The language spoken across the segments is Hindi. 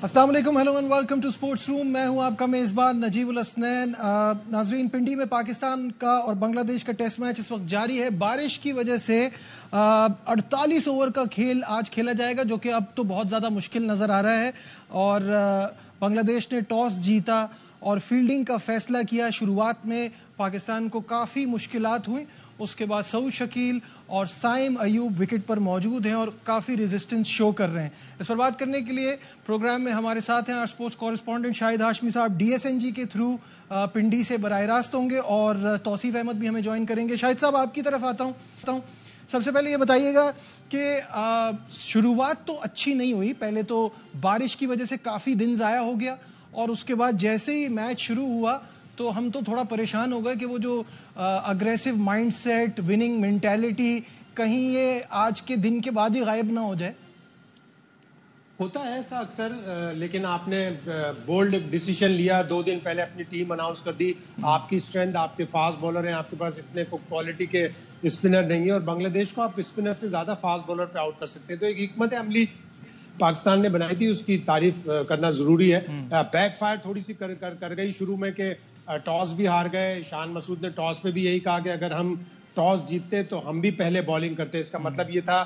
अस्सलाम वालेकुम, hello and welcome to sports room. मैं हूं आपका मेज़बान नजीबुल हसनैन। नाजरीन, पिंडी में पाकिस्तान का और बांग्लादेश का टेस्ट मैच इस वक्त जारी है। बारिश की वजह से 48 ओवर का खेल आज खेला जाएगा, जो कि अब तो बहुत ज़्यादा मुश्किल नज़र आ रहा है। और बांग्लादेश ने टॉस जीता और फील्डिंग का फैसला किया। शुरुआत में पाकिस्तान को काफ़ी मुश्किलात हुई, उसके बाद सऊद शकील और साइम अयूब विकेट पर मौजूद हैं और काफ़ी रेजिस्टेंस शो कर रहे हैं। इस पर बात करने के लिए प्रोग्राम में हमारे साथ हैं our sports correspondent Shahid Hashmi साहब। DSNG के थ्रू पिंडी से बराह रास्त होंगे और तौसीफ अहमद भी हमें ज्वाइन करेंगे। शाहिद साहब, आपकी तरफ आता हूँ। सबसे पहले ये बताइएगा कि शुरुआत तो अच्छी नहीं हुई। पहले तो बारिश की वजह से काफ़ी दिन ज़ाया हो गया और उसके बाद जैसे ही मैच शुरू हुआ तो हम तो थोड़ा परेशान हो गए कि वो जो अग्रेसिव माइंडसेट, विनिंग मेंटालिटी, कहीं ये आज के दिन के बाद ही गायब ना हो जाए। होता है ऐसा अक्सर, लेकिन आपने बोल्ड डिसीजन लिया। 2 दिन पहले अपनी टीम अनाउंस कर दी। आपकी स्ट्रेंथ, आपके फास्ट बॉलर हैं, आपके पास इतने क्वालिटी के स्पिनर नहीं है और बांग्लादेश को आप स्पिनर से ज्यादा फास्ट बॉलर पे आउट कर सकते हैं। तो एक हिकमत अमली पाकिस्तान ने बनाई थी, उसकी तारीफ करना जरूरी है। बैकफायर थोड़ी सी कर गई शुरू में कि टॉस भी हार गए। शान मसूद ने टॉस पे भी यही कहा कि अगर हम टॉस जीतते तो हम भी पहले बॉलिंग करते। इसका मतलब ये था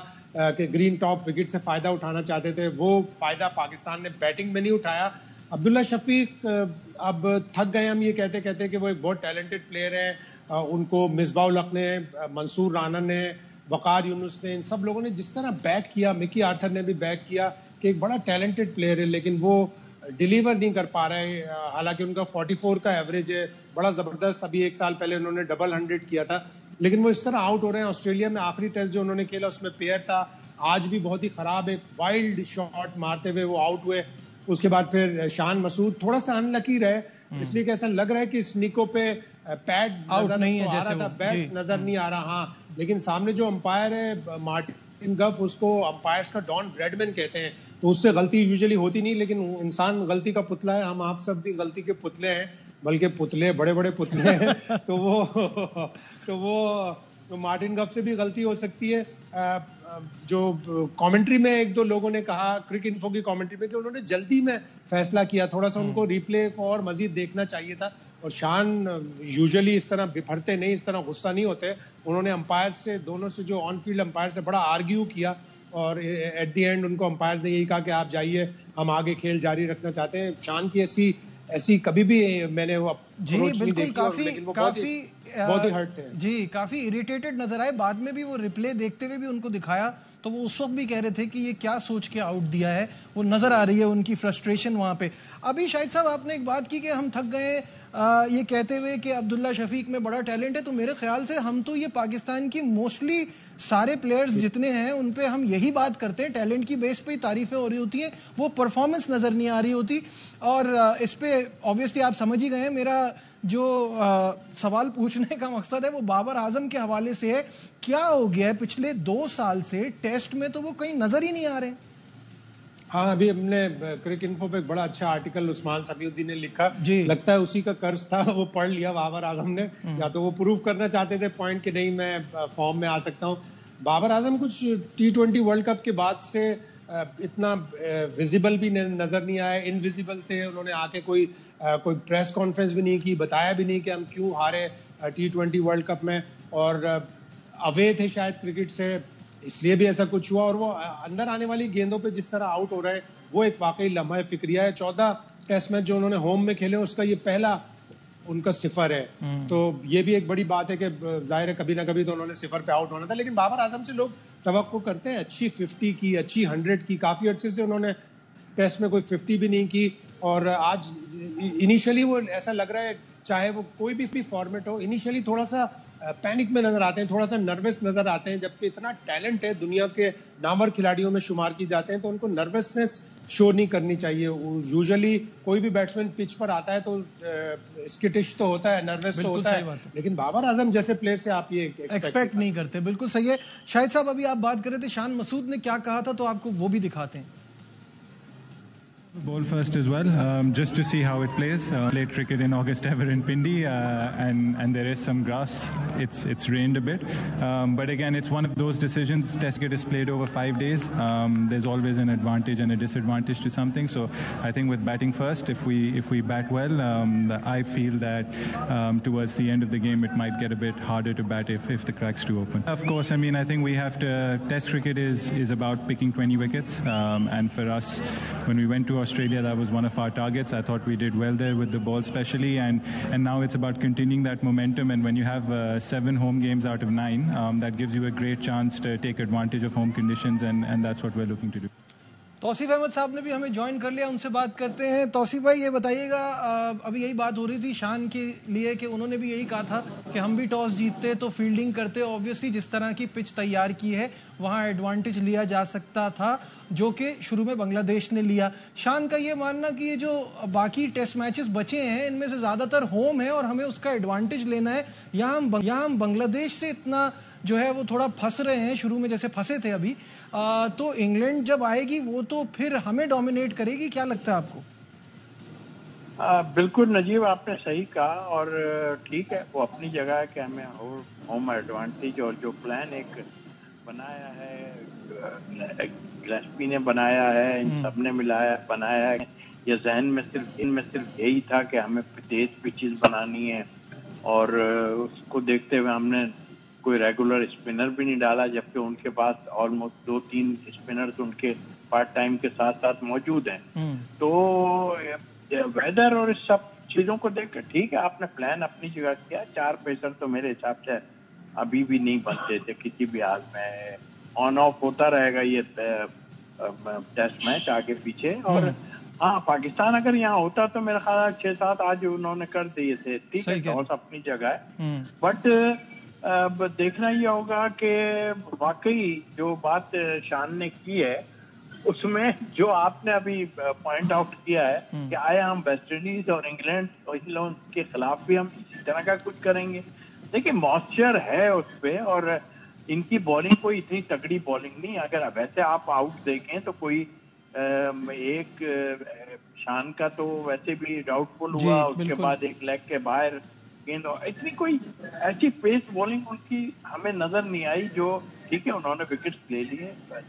कि ग्रीन टॉप विकेट से फायदा उठाना चाहते थे। वो फायदा पाकिस्तान ने बैटिंग में नहीं उठाया। अब्दुल्ला शफीक अब थक गए हम ये कहते कहते कि वो एक बहुत टैलेंटेड प्लेयर है। उनको मिसबाउल हक ने, मंसूर राना ने, वकार यूनुस ने, इन सब लोगों ने जिस तरह बैक किया, मिकी आर्थर ने भी बैक किया कि एक बड़ा टैलेंटेड प्लेयर है, लेकिन वो डिलीवर नहीं कर पा रहे। हालांकि उनका 44 का एवरेज है, बड़ा जबरदस्त। अभी 1 साल पहले उन्होंने डबल 100 किया था, लेकिन वो इस तरह आउट हो रहे हैं। ऑस्ट्रेलिया में आखिरी टेस्ट जो उन्होंने खेला उसमें पेयर था, आज भी बहुत ही खराब है। वाइल्ड शॉट मारते हुए वो आउट हुए। उसके बाद फिर शान मसूद थोड़ा सा अनलकी रहे, इसलिए कि ऐसा लग रहा है कि स्निको पे पैड आउट नहीं है, तो आ जैसे रहा था, बैट नजर नहीं आ रहा। हाँ, लेकिन सामने जो अंपायर है मार्टिन गफ, उसको अंपायर्स का डॉन ब्रैडमैन कहते हैं, तो उससे गलती यूजुअली होती नहीं, लेकिन इंसान गलती का पुतला है। हम आप सब भी गलती के पुतले हैं, बल्कि पुतले बड़े बड़े पुतले हैं। तो वो मार्टिन गफ से भी गलती हो सकती है। जो कमेंट्री में 1-2 लोगों ने कहा, क्रिक इन्फो की कमेंट्री में, कि उन्होंने जल्दी में फैसला किया, थोड़ा सा उनको रिप्ले को और मजीद देखना चाहिए था। और शान यूजुअली इस तरह बिफरते नहीं, इस तरह गुस्सा नहीं होते। उन्होंने अंपायर से, दोनों से, जो ऑन फील्ड अंपायर से बड़ा आर्ग्यू किया और एट द एंड उनको अंपायर से यही कहा कि आप जाइए, हम आगे खेल जारी रखना चाहते हैं। शान की ऐसी कभी भी मैंने वो जी बिल्कुल, काफी बहुत ही हर्ट थे जी, काफी इरिटेटेड नजर आए। बाद में भी वो रिप्ले देखते हुए भी उनको दिखाया तो वो उस वक्त भी कह रहे थे कि ये क्या सोच के आउट दिया है। वो नजर आ रही है उनकी फ्रस्ट्रेशन वहां पे। अभी शाहिद साहब, आपने एक बात की कि हम थक गए ये कहते हुए कि अब्दुल्ला शफीक में बड़ा टैलेंट है। तो मेरे ख्याल से हम तो ये पाकिस्तान की मोस्टली सारे प्लेयर्स जितने हैं उन पे हम यही बात करते हैं, टैलेंट की बेस पे ही तारीफें हो रही होती हैं, वो परफॉर्मेंस नजर नहीं आ रही होती। और इस पे ऑब्वियसली आप समझ ही गए हैं मेरा जो सवाल पूछने का मकसद है वो बाबर आजम के हवाले से है। क्या हो गया है पिछले 2 साल से टेस्ट में, तो वो कहीं नजर ही नहीं आ रहे। हाँ, अभी हमने क्रिक इन्फो पे एक बड़ा अच्छा आर्टिकल उस्मान समीउद्दीन ने लिखा, लगता है उसी का कर्ज था, वो पढ़ लिया बाबर आजम ने। या तो वो प्रूव करना चाहते थे पॉइंट कि नहीं मैं फॉर्म में आ सकता हूँ। बाबर आजम कुछ T20 वर्ल्ड कप के बाद से इतना विजिबल भी नजर नहीं आया, इनविजिबल थे। उन्होंने आके कोई प्रेस कॉन्फ्रेंस भी नहीं की, बताया भी नहीं कि हम क्यों हारे T20 वर्ल्ड कप में, और अवे थे शायद क्रिकेट से, इसलिए भी ऐसा कुछ हुआ। और वो अंदर आने वाली गेंदों पे जिस तरह आउट हो रहे हैं, वो एक वाकई लम्हा फिक्रिया है। 14 टेस्ट मैच जो उन्होंने होम में खेले, उसका ये पहला उनका 0 है। तो ये भी एक बड़ी बात है कि जाहिर है कभी ना कभी तो उन्होंने 0 पे आउट होना था। लेकिन बाबर आजम से लोग तवक्को करते हैं अच्छी 50 की, अच्छी 100 की। काफी अरसे से उन्होंने टेस्ट में कोई 50 भी नहीं की, और आज इनिशियली वो ऐसा लग रहा है, चाहे वो कोई भी फॉर्मेट हो, इनिशियली थोड़ा सा पैनिक में नजर आते हैं, थोड़ा सा नर्वस नजर आते हैं। जबकि इतना टैलेंट है, दुनिया के नामवर खिलाड़ियों में शुमार की जाते हैं, तो उनको नर्वसनेस शो नहीं करनी चाहिए। यूजुअली कोई भी बैट्समैन पिच पर आता है तो स्किटिश तो होता है, नर्वस तो होता है, लेकिन बाबर आजम जैसे प्लेयर से आप ये एक्सपेक्ट नहीं करते। बिल्कुल सही है। शाहिद साहब, अभी आप बात कर रहे थे शान मसूद ने क्या कहा था, तो आपको वो भी दिखाते हैं। Ball first as well, just to see how it plays. Played cricket in August ever in Pindi, and there is some grass. It's rained a bit, but again, it's one of those decisions. Test cricket is played over 5 days. There's always an advantage and a disadvantage to something. So I think with batting first, if we bat well, I feel that towards the end of the game, it might get a bit harder to bat if the crack's too open. Of course, I mean, I think we have to. Test cricket is about picking 20 wickets, and for us, when we went to Australia, that was one of our targets. I thought we did well there with the ball especially, and now it's about continuing that momentum. And when you have 7 home games out of 9, that gives you a great chance to take advantage of home conditions, and that's what we're looking to do. Tausif Ahmad साहब ने भी हमें ज्वाइन कर लिया, उनसे बात करते हैं। तौसीफ भाई, ये बताइएगा, अभी यही बात हो रही थी शान के लिए कि उन्होंने भी यही कहा था कि हम भी टॉस जीतते तो फील्डिंग करते। ऑब्वियसली जिस तरह की पिच तैयार की है वहाँ एडवांटेज लिया जा सकता था, जो कि शुरू में बांग्लादेश ने लिया। शान का ये मानना कि ये जो बाकी टेस्ट मैचेस बचे हैं इनमें से ज़्यादातर होम है और हमें उसका एडवांटेज लेना है। यहाँ हम बांग्लादेश से इतना जो है वो थोड़ा फंस रहे हैं, शुरू में जैसे फंसे थे अभी, तो इंग्लैंड जब आएगी वो तो फिर हमें डोमिनेट करेगी। क्या लगता है आपको? बिल्कुल नजीब, आपने सही कहा और ठीक है, वो अपनी जगह है कि हमें होम एडवांटेज, और जो प्लान एक बनाया है, गिलेस्पी ने बनाया है, इन सब ने बनाया है, ये जहन में सिर्फ यही था कि हमें तेज पिचेस बनानी है, और उसको देखते हुए हमने कोई रेगुलर स्पिनर भी नहीं डाला, जबकि उनके पास ऑलमोस्ट 2-3 स्पिनर्स उनके पार्ट टाइम के साथ साथ मौजूद हैं। तो वेदर और इस सब चीजों को देख कर ठीक है, आपने प्लान अपनी जगह किया। 4 पेसर तो मेरे हिसाब से अभी भी नहीं बनते थे किसी भी हाल में। ऑन ऑफ होता रहेगा ये टेस्ट मैच आगे पीछे। और हाँ, पाकिस्तान अगर यहाँ होता तो मेरा ख्याल 6-7 आज उन्होंने कर दिए थे। ठीक है, टॉस अपनी जगह है, बट देखना ये होगा कि वाकई जो बात शान ने की है उसमें जो आपने अभी पॉइंट आउट किया है कि आया हम वेस्ट इंडीज और इंग्लैंड और इन लोगों के खिलाफ भी हम इसी तरह का कुछ करेंगे। देखिए, मॉइस्चर है उस पे, और इनकी बॉलिंग कोई इतनी तगड़ी बॉलिंग नहीं। अगर वैसे आप आउट देखें तो कोई एक शान का तो वैसे भी डाउटफुल हुआ, उसके बाद एक लेग के बाहर गेंद, इतनी कोई ऐसी पेस बॉलिंग उनकी हमें नजर नहीं आई। जो ठीक है, उन्होंने विकेट्स ले लिए,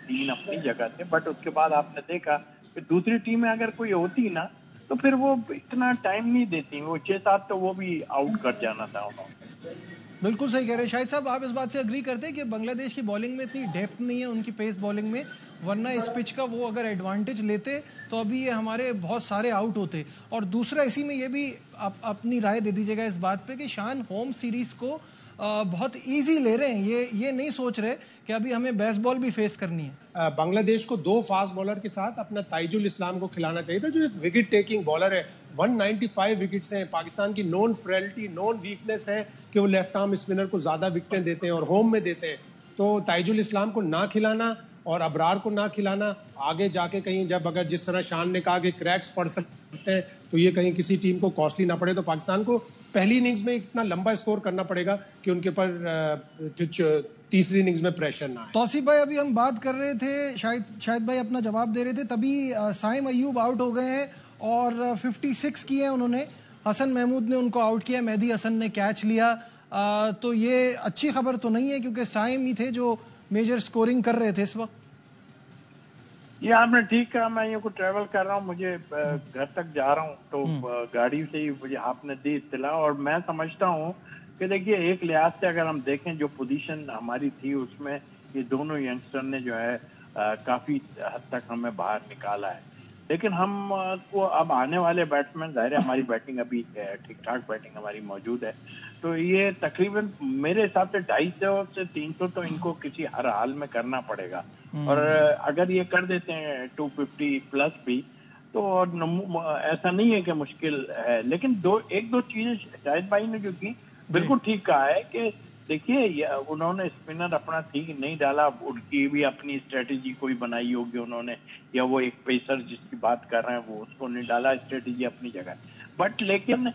3 अपनी जगह थे, बट उसके बाद आपने देखा कि दूसरी टीमें अगर कोई होती ना तो फिर वो इतना टाइम नहीं देती, वो 6-7 तो वो भी आउट कर जाना था उन्होंने। बिल्कुल सही कह रहे हैं शाहिद साहब, आप इस बात से अग्री करते हैं कि बांग्लादेश की बॉलिंग में इतनी डेप्थ नहीं है उनकी पेस बॉलिंग में, वरना इस पिच का वो अगर एडवांटेज लेते तो अभी ये हमारे बहुत सारे आउट होते। और दूसरा, इसी में ये भी आप अपनी राय दे दीजिएगा इस बात पे कि शान होम सीरीज को बहुत इजी ले रहे हैं, ये नहीं सोच रहे कि अभी हमें बेसबॉल भी फेस करनी है। बांग्लादेश को 2 फास्ट बॉलर के साथ अपना ताइजुल इस्लाम को खिलाना चाहिए था, जो एक विकेट टेकिंग बॉलर है। 195 विकेट्स हैं। पाकिस्तान की नोन फ्रेलिटी, नोन वीकनेस है कि वो लेफ्ट आर्म स्पिनर को ज्यादा विकेटें देते हैं और होम में देते हैं। तो ताइजुल इस्लाम को ना खिलाना और अबरार को ना खिलाना, आगे जाके कहीं जब अगर जिस तरह शान ने कहा कि क्रैक्स पड़ सकते हैं तो ये कहीं किसी टीम को कॉस्टली ना पड़े। तो पाकिस्तान को पहली इनिंग्स में इतना लंबा स्कोर करना पड़ेगा कि उनके ऊपर तीसरी इनिंग्स में प्रेशर ना आए। तौसीफ भाई, अभी हम बात कर रहे थे, शायद भाई अपना जवाब दे रहे थे, तभी साइम अयूब आउट हो गए हैं और 56 किए हैं उन्होंने। हसन महमूद ने उनको आउट किया, मेहदी हसन ने कैच लिया। तो ये अच्छी खबर तो नहीं है क्योंकि साइम ही थे जो मेजर स्कोरिंग कर रहे थे इस वक्त। ये आपने ठीक कहा। मैं यहाँ को ट्रैवल कर रहा हूँ, मुझे घर तक जा रहा हूँ, तो गाड़ी से ही मुझे आपने दी इत्तला। और मैं समझता हूँ कि देखिए, एक लिहाज से अगर हम देखें जो पोजीशन हमारी थी उसमें ये दोनों यंगस्टर ने जो है काफी हद तक हमें बाहर निकाला है। लेकिन हम को अब आने वाले बैट्समैन, जाहिर है हमारी बैटिंग अभी ठीक ठाक बैटिंग हमारी मौजूद है, तो ये तकरीबन मेरे हिसाब से 250 से 300 तो इनको किसी हर हाल में करना पड़ेगा। और अगर ये कर देते हैं 250 प्लस भी, तो ऐसा नहीं है कि मुश्किल है। लेकिन एक दो चीजें शाहिद भाई ने जो की बिल्कुल ठीक कहा है कि देखिए, उन्होंने स्पिनर अपना ठीक नहीं डाला, उनकी भी अपनी स्ट्रेटेजी कोई बनाई होगी उन्होंने, या वो एक पेसर जिसकी बात कर रहे हैं वो उसको नहीं डाला, स्ट्रेटेजी अपनी जगह। बट लेकिन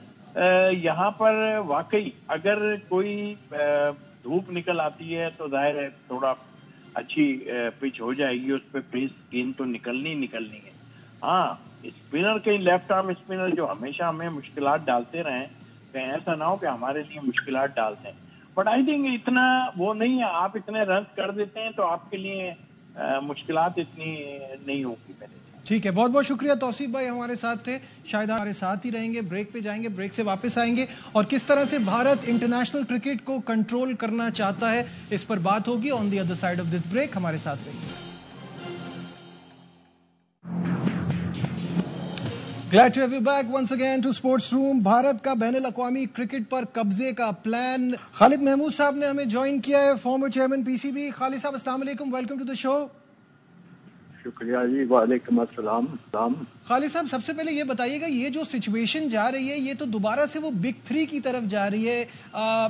यहाँ पर वाकई अगर कोई धूप निकल आती है तो जाहिर है थोड़ा अच्छी पिच हो जाएगी, उस पर पेस गेंद तो निकलनी है। हाँ, स्पिनर कहीं लेफ्ट आर्म स्पिनर जो हमेशा हमें मुश्किलात डालते रहे, कहीं ऐसा ना हो कि हमारे लिए मुश्किलात डालते हैं। बट आई थिंक इतना वो नहीं है, आप इतने रन कर देते हैं तो आपके लिए मुश्किलात इतनी नहीं होगी मेरे लिए। ठीक है, बहुत बहुत शुक्रिया तौसीफ भाई हमारे साथ थे। शायद हमारे साथ ही रहेंगे, ब्रेक पे जाएंगे, ब्रेक से वापस आएंगे और किस तरह से भारत इंटरनेशनल क्रिकेट को कंट्रोल करना चाहता है इस पर बात होगी on the other side of this break. हमारे साथ रहिए। Glad to have you back once again to Sports Room। Bharat का बैनुल-अक़वामी क्रिकेट पर कब्जे का प्लान, खालिद महमूद साहब ने हमें ज्वाइन किया है, फॉर्मर चेयरमैन पीसीबी। खालिद साहब अस्सलाम वालेकुम, वेलकम टू द शो। शुक्रिया जी, वालेकुम अस्सलाम। खालिद साहब, सबसे पहले ये बताइएगा, ये जो सिचुएशन जा रही है ये तो दोबारा से वो बिग थ्री की तरफ जा रही है।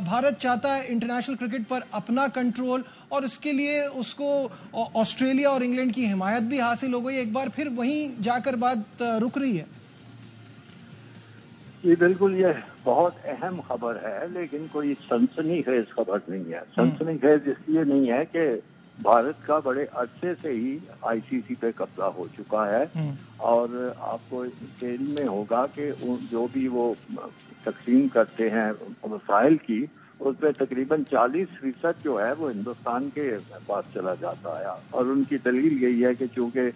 भारत चाहता है इंटरनेशनल क्रिकेट पर अपना कंट्रोल और इसके लिए उसको ऑस्ट्रेलिया और इंग्लैंड की हिमायत भी हासिल हो गई, एक बार फिर वहीं जाकर बात रुक रही है। ये बिल्कुल, ये बहुत अहम खबर है, लेकिन कोई सनसनीखेज खबर नहीं है। सनसनीखेज इसलिए नहीं है कि भारत का बड़े अरसे से ही आईसीसी पे कब्जा हो चुका है और आपको खेल में होगा कि जो भी वो तकसीम करते हैं वसाइल की, उसमें तकरीबन 40% जो है वो हिंदुस्तान के पास चला जाता है और उनकी दलील यही है कि चूंकि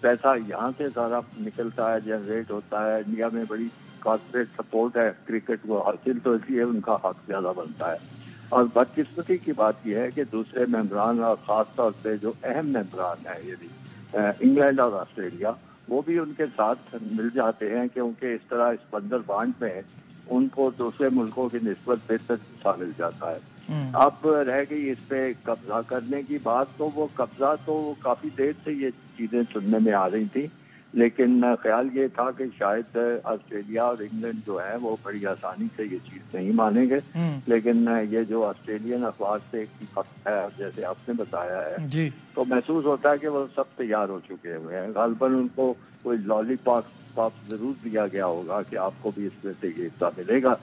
पैसा यहाँ से ज़्यादा निकलता है, जनरेट होता है, इंडिया में बड़ी कॉर्पोरेट सपोर्ट है क्रिकेट को हासिल, तो इसलिए उनका हक ज़्यादा बनता है। और बदकिस्मती की बात यह है कि दूसरे मेंबरान और ख़ास तौर पे जो अहम मेंबरान है यदि इंग्लैंड और ऑस्ट्रेलिया, वो भी उनके साथ मिल जाते हैं, क्योंकि इस तरह इस बंदर बांट में उनको दूसरे मुल्कों की निस्बत बेहतर हिस्सा मिल जाता है। अब रह गई इस पे कब्जा करने की बात, तो वो कब्जा तो काफ़ी देर से ये चीज़ें सुनने में आ रही थी, लेकिन ख्याल ये था कि शायद ऑस्ट्रेलिया और इंग्लैंड जो है वो बड़ी आसानी से ये चीज़ नहीं मानेंगे। लेकिन ये जो ऑस्ट्रेलियन अखबार से है, जैसे आपने बताया है जी, तो महसूस होता है कि वो सब तैयार हो चुके हुए हैं। गालबन उनको कोई लॉलीपॉप जरूर दिया गया होगा कि आपको भी इसमें से ये हिस्सा मिलेगा,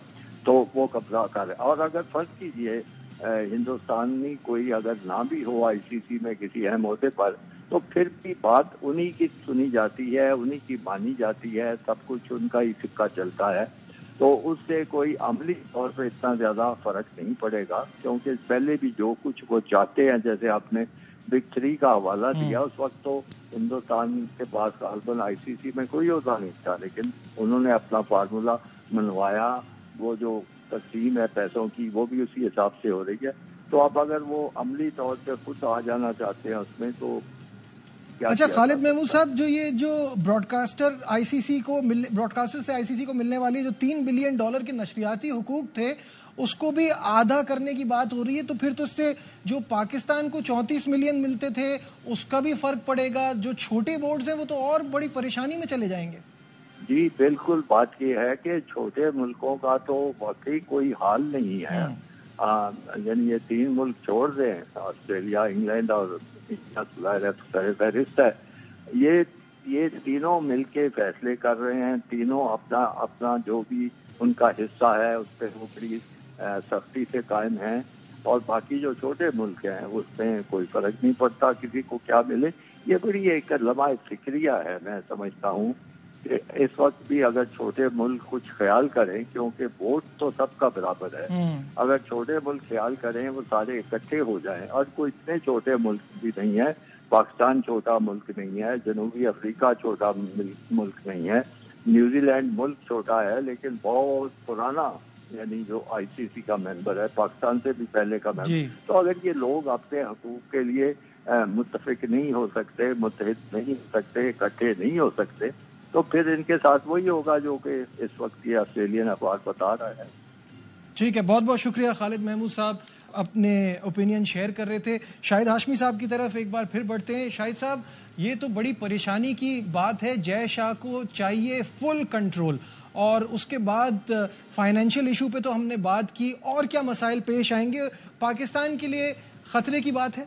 तो वो कब्जा कर। और अगर फर्ज कीजिए हिंदुस्तानी कोई अगर ना भी हो आईसीसी में किसी अहम ओहदे पर, तो फिर भी बात उन्हीं की सुनी जाती है, उन्हीं की मानी जाती है, सब कुछ उनका ही सिक्का चलता है, तो उससे कोई अमली तौर पे इतना ज्यादा फर्क नहीं पड़ेगा, क्योंकि पहले भी जो कुछ वो चाहते हैं, जैसे आपने बिग थ्री का हवाला दिया, उस वक्त तो हिंदुस्तान के पास गालबन आईसीसी में कोई होता नहीं था, लेकिन उन्होंने अपना फार्मूला मनवाया, वो जो तकसीम है पैसों की वो भी उसी हिसाब से हो रही है। तो अब अगर वो अमली तौर पे खुद आ जाना चाहते हैं उसमें, तो अच्छा खालिद महमूद साहब, जो ब्रॉडकास्टर से आईसीसी को मिलने वाली जो $3 बिलियन के नशरियाती हुकूक थे, उसको भी आधा करने की बात हो रही है, तो फिर तो उससे जो पाकिस्तान को 34 मिलियन मिलते थे उसका भी फर्क पड़ेगा। जो छोटे बोर्ड्स हैं वो तो और बड़ी परेशानी में चले जाएंगे। जी बिल्कुल, बात यह है कि छोटे मुल्कों का तो वाकई कोई हाल नहीं है। यानी ये 3 मुल्क छोड़ दें, ऑस्ट्रेलिया, इंग्लैंड और फहरिस्त है, ये तीनों मिलके फैसले कर रहे हैं, तीनों अपना जो भी उनका हिस्सा है उस पर वो बड़ी सख्ती से कायम है, और बाकी जो छोटे मुल्क हैं उसमें कोई फर्क नहीं पड़ता किसी को क्या मिले। ये बड़ी एक लम्हा फिक्रिया है। मैं समझता हूँ कि इस वक्त भी अगर छोटे मुल्क कुछ ख्याल करें, क्योंकि वोट तो सबका बराबर है, अगर छोटे मुल्क ख्याल करें, वो सारे इकट्ठे हो जाएं, और कोई इतने छोटे मुल्क भी नहीं है, पाकिस्तान छोटा मुल्क नहीं है, जनूबी अफ्रीका छोटा मुल्क नहीं है, न्यूजीलैंड मुल्क छोटा है लेकिन बहुत पुराना, यानी जो आईसीसी का मेंबर है, पाकिस्तान से भी पहले का मेंबर। तो अगर ये लोग अपने हकूक के लिए मुत्तफिक नहीं हो सकते, मुत्तहिद नहीं हो सकते, इकट्ठे नहीं हो सकते, तो फिर इनके साथ वही होगा जो कि इस वक्त ये ऑस्ट्रेलियन अखबार बता रहा है। ठीक है, बहुत बहुत शुक्रिया खालिद महमूद साहब, अपने ओपिनियन शेयर कर रहे थे। शाहिद हाशमी साहब की तरफ एक बार फिर बढ़ते हैं। शाहिद साहब, ये तो बड़ी परेशानी की बात है, जय शाह को चाहिए फुल कंट्रोल, और उसके बाद फाइनेंशियल इशू पे तो हमने बात की, और क्या मसाइल पेश आएंगे? पाकिस्तान के लिए खतरे की बात है?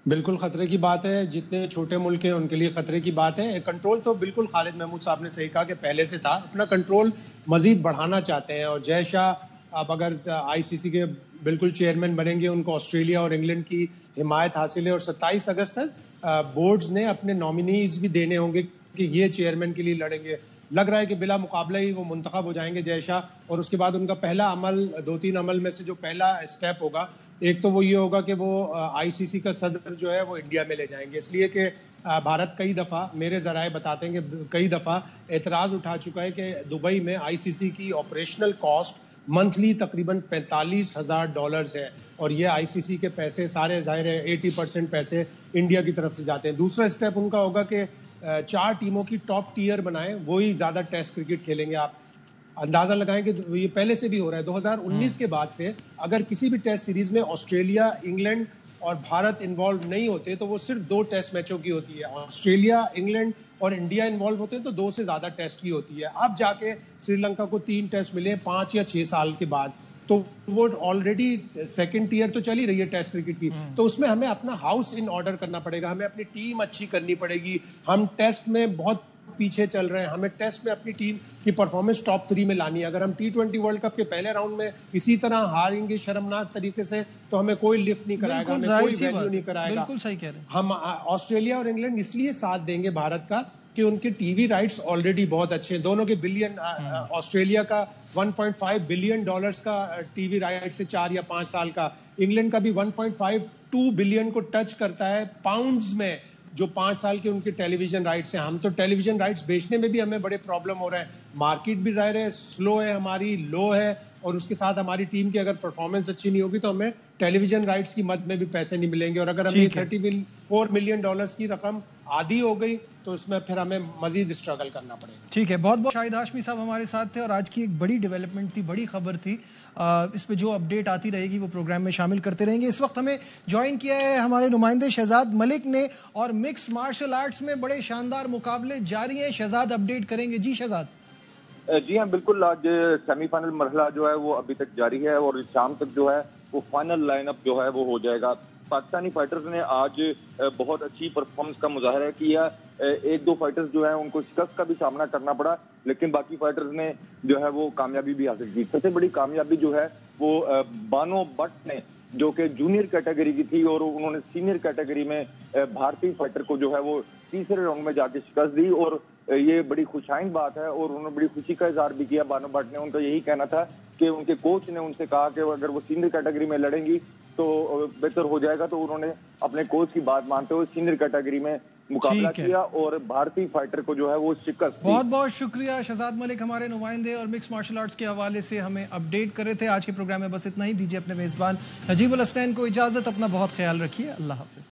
बिल्कुल खतरे की बात है, जितने छोटे मुल्क हैं उनके लिए खतरे की बात है। कंट्रोल तो बिल्कुल खालिद महमूद साहब ने सही कहा कि पहले से था, अपना कंट्रोल मजीद बढ़ाना चाहते हैं। और जय शाह अब अगर आईसीसी के बिल्कुल चेयरमैन बनेंगे, उनको ऑस्ट्रेलिया और इंग्लैंड की हिमायत हासिल है, और 27 अगस्त तक बोर्ड्स ने अपने नॉमिनीज भी देने होंगे कि ये चेयरमैन के लिए लड़ेंगे। लग रहा है कि बिला मुकाबला ही वो मुंतखब हो जाएंगे जय शाह, और उसके बाद उनका पहला अमल, 2-3 अमल में से जो पहला स्टेप होगा, एक तो वो ये होगा कि वो आईसीसी का सदर जो है वो इंडिया में ले जाएंगे, इसलिए कि भारत कई दफा, मेरे जराए बताते हैं कि कई दफा एतराज उठा चुका है कि दुबई में आईसीसी की ऑपरेशनल कॉस्ट मंथली तकरीबन $45,000 है, और ये आईसीसी के पैसे सारे जाहिर है 80% पैसे इंडिया की तरफ से जाते हैं। दूसरा स्टेप उनका होगा कि 4 टीमों की टॉप टीयर बनाएं, वही ज्यादा टेस्ट क्रिकेट खेलेंगे। आप अंदाजा लगाएं कि ये पहले से भी हो रहा है। 2019 के बाद से अगर किसी भी टेस्ट सीरीज में ऑस्ट्रेलिया, इंग्लैंड और भारत इन्वॉल्व नहीं होते तो वो सिर्फ 2 टेस्ट मैचों की होती है। ऑस्ट्रेलिया, इंग्लैंड और इंडिया इन्वॉल्व होते हैं तो 2 से ज्यादा टेस्ट की होती है। अब जाके श्रीलंका को 3 टेस्ट मिले 5 या 6 साल के बाद, तो वो ऑलरेडी सेकंड टीयर तो चल ही रही है टेस्ट क्रिकेट की, तो उसमें हमें अपना हाउस इन ऑर्डर करना पड़ेगा, हमें अपनी टीम अच्छी करनी पड़ेगी। हम टेस्ट में बहुत पीछे चल रहे हैं, हमें टेस्ट में अपनी टीम की परफॉर्मेंस टॉप 3 में लानी है। अगर हम T20 वर्ल्ड कप के पहले राउंड में इसी तरह हारेंगे शर्मनाक तरीके से तो हमें कोई लिफ्ट नहीं कराएगा, हमें कोई वैल्यू नहीं कराएगा। बिल्कुल सही कह रहे हैं। हम ऑस्ट्रेलिया और इंग्लैंड इसलिए साथ देंगे भारत का कि उनके टीवी राइट्स ऑलरेडी बहुत अच्छे हैं, दोनों के बिलियन, ऑस्ट्रेलिया का $1.5 बिलियन का टीवी राइट्स है 4 या 5 साल का, इंग्लैंड का भी 1.52 बिलियन को टच करता है पाउंड्स में, जो 5 साल के उनके टेलीविजन राइट्स हैं। हम तो टेलीविजन राइट्स बेचने में भी हमें बड़े प्रॉब्लम हो रहे हैं, मार्केट भी जाहिर है स्लो है, हमारी लो है, और उसके साथ हमारी टीम की अगर परफॉर्मेंस अच्छी नहीं होगी तो हमें टेलीविजन राइट्स की मद में भी पैसे नहीं मिलेंगे, और अगर हमें $34 मिलियन की रकम आधी हो गई तो उसमें फिर हमें मजीद स्ट्रगल करना पड़ेगा। ठीक है, बहुत बहुत शाहिद हाशमी साहब हमारे साथ थे, और आज की एक बड़ी डेवलपमेंट थी, बड़ी खबर थी। इस पे जो अपडेट आती रहेगी वो प्रोग्राम में शामिल करते रहेंगे। इस वक्त हमें ज्वाइन किया है हमारे नुमाइंदे शहजाद मलिक ने, और मिक्स मार्शल आर्ट्स में बड़े शानदार मुकाबले जारी हैं। शहजाद अपडेट करेंगे। जी शहजाद। जी हाँ बिल्कुल, आज सेमीफाइनल मरहला जो है वो अभी तक जारी है, और शाम तक जो है वो फाइनल लाइनअप जो है वो हो जाएगा। पाकिस्तानी फाइटर्स ने आज बहुत अच्छी परफॉर्मेंस का मुजाहरा किया। 1-2 फाइटर्स जो है उनको शिकस्त का भी सामना करना पड़ा, लेकिन बाकी फाइटर्स ने जो है वो कामयाबी भी हासिल की। सबसे बड़ी कामयाबी जो है वो बानो भट्ट ने, जो कि जूनियर कैटेगरी की थी, और उन्होंने सीनियर कैटेगरी में भारतीय फाइटर को जो है वो तीसरे राउंड में जाके शिकस्त दी, और ये बड़ी खुशाइन बात है, और उन्होंने बड़ी खुशी का इजहार भी किया। बानो भट्ट ने, उनका यही कहना था कि उनके कोच ने उनसे कहा कि अगर वो सीनियर कैटेगरी में लड़ेंगी तो बेहतर हो जाएगा, तो उन्होंने अपने कोच की बात मानते हुए सीनियर कैटेगरी में मुकाबला किया और भारतीय फाइटर को जो है वो शिकस्त दी। बहुत बहुत शुक्रिया शहजाद मलिक, हमारे नुमाइंदे और मिक्स मार्शल आर्ट्स के हवाले से हमें अपडेट कर रहे थे। आज के प्रोग्राम में बस इतना ही। दीजिए अपने मेजबान नजीबुल हसनैन को इजाजत। अपना बहुत ख्याल रखिए। अल्लाह हाफिज।